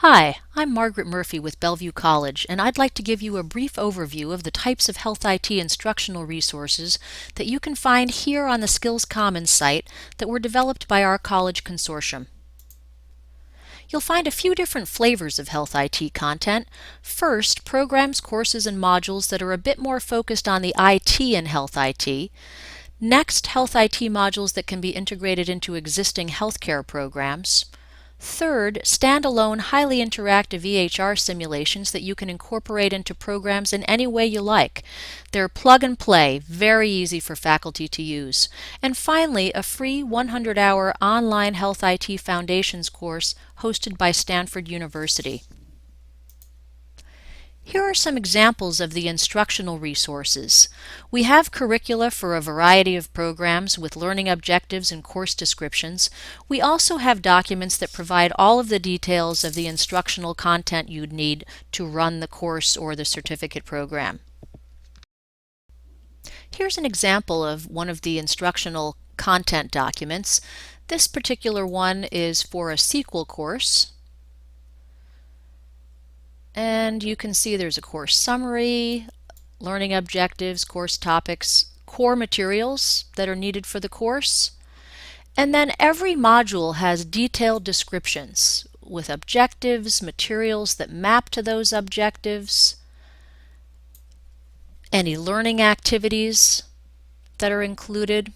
Hi, I'm Margaret Murphy with Bellevue College, and I'd like to give you a brief overview of the types of Health IT instructional resources that you can find here on the Skills Commons site that were developed by our college consortium. You'll find a few different flavors of Health IT content. First, programs, courses, and modules that are a bit more focused on the IT in Health IT. Next, Health IT modules that can be integrated into existing healthcare programs. Third, standalone, highly interactive EHR simulations that you can incorporate into programs in any way you like. They're plug and play, very easy for faculty to use. And finally, a free 100-hour online Health IT Foundations course hosted by Stanford University. Here are some examples of the instructional resources. We have curricula for a variety of programs with learning objectives and course descriptions. We also have documents that provide all of the details of the instructional content you'd need to run the course or the certificate program. Here's an example of one of the instructional content documents. This particular one is for a SQL course. And you can see there's a course summary, learning objectives, course topics, core materials that are needed for the course. And then every module has detailed descriptions with objectives, materials that map to those objectives, any learning activities that are included,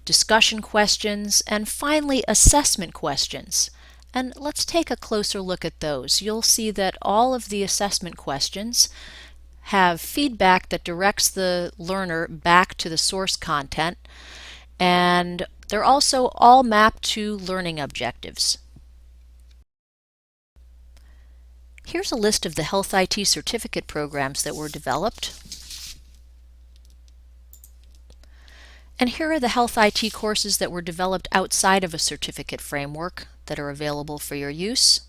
discussion questions, and finally assessment questions. And let's take a closer look at those. You'll see that all of the assessment questions have feedback that directs the learner back to the source content, and they're also all mapped to learning objectives. Here's a list of the Health IT certificate programs that were developed. And here are the Health IT courses that were developed outside of a certificate framework that are available for your use.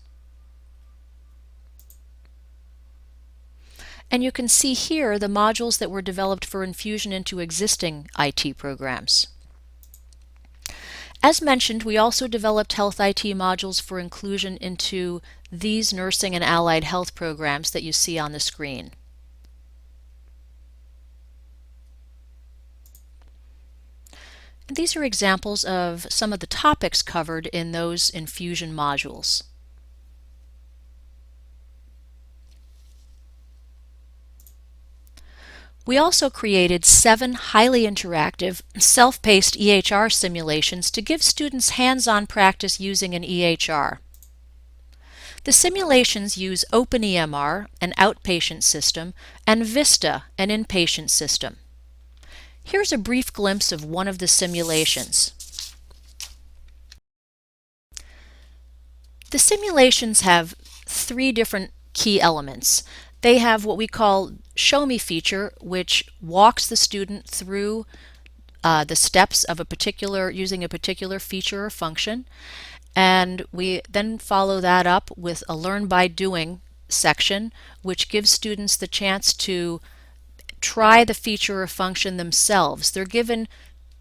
And you can see here the modules that were developed for infusion into existing IT programs. As mentioned, we also developed Health IT modules for inclusion into these nursing and allied health programs that you see on the screen. These are examples of some of the topics covered in those infusion modules. We also created 7 highly interactive, self-paced EHR simulations to give students hands-on practice using an EHR. The simulations use OpenEMR, an outpatient system, and Vista, an inpatient system. Here's a brief glimpse of one of the simulations. The simulations have 3 different key elements. They have what we call Show Me feature, which walks the student through the steps of using a particular feature or function. And we then follow that up with a Learn by Doing section, which gives students the chance to try the feature or function themselves. They're given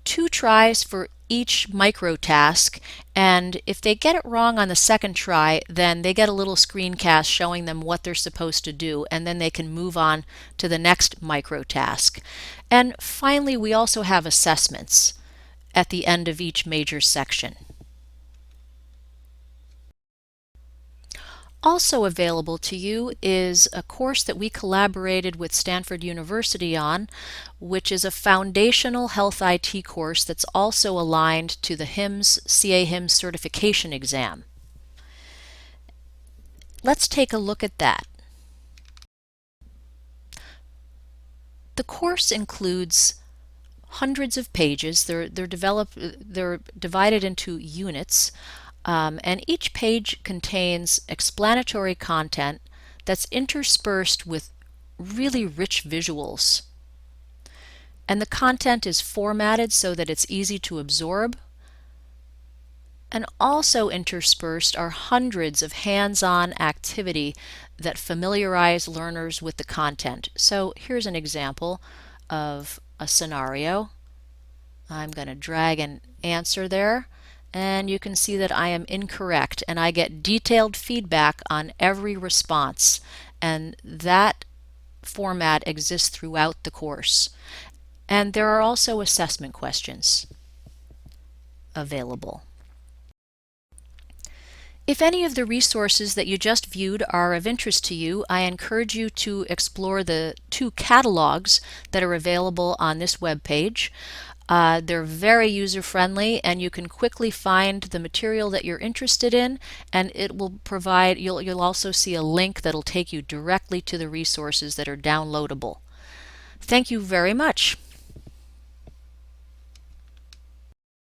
2 tries for each micro task, and if they get it wrong on the second try, then they get a little screencast showing them what they're supposed to do, and then they can move on to the next micro task. And finally, we also have assessments at the end of each major section. Also available to you is a course that we collaborated with Stanford University on, which is a foundational Health IT course that's also aligned to the CA-HIMSS certification exam. Let's take a look at that. The course includes hundreds of pages. They're divided into units. And each page contains explanatory content that's interspersed with really rich visuals. And the content is formatted so that it's easy to absorb. And also interspersed are hundreds of hands-on activity that familiarize learners with the content. So here's an example of a scenario. I'm going to drag an answer there. And you can see that I am incorrect, and I get detailed feedback on every response, and that format exists throughout the course. And there are also assessment questions available. If any of the resources that you just viewed are of interest to you, I encourage you to explore the 2 catalogs that are available on this web page. They're very user-friendly, and you can quickly find the material that you're interested in, and it will provide, you'll also see a link that'll take you directly to the resources that are downloadable. Thank you very much.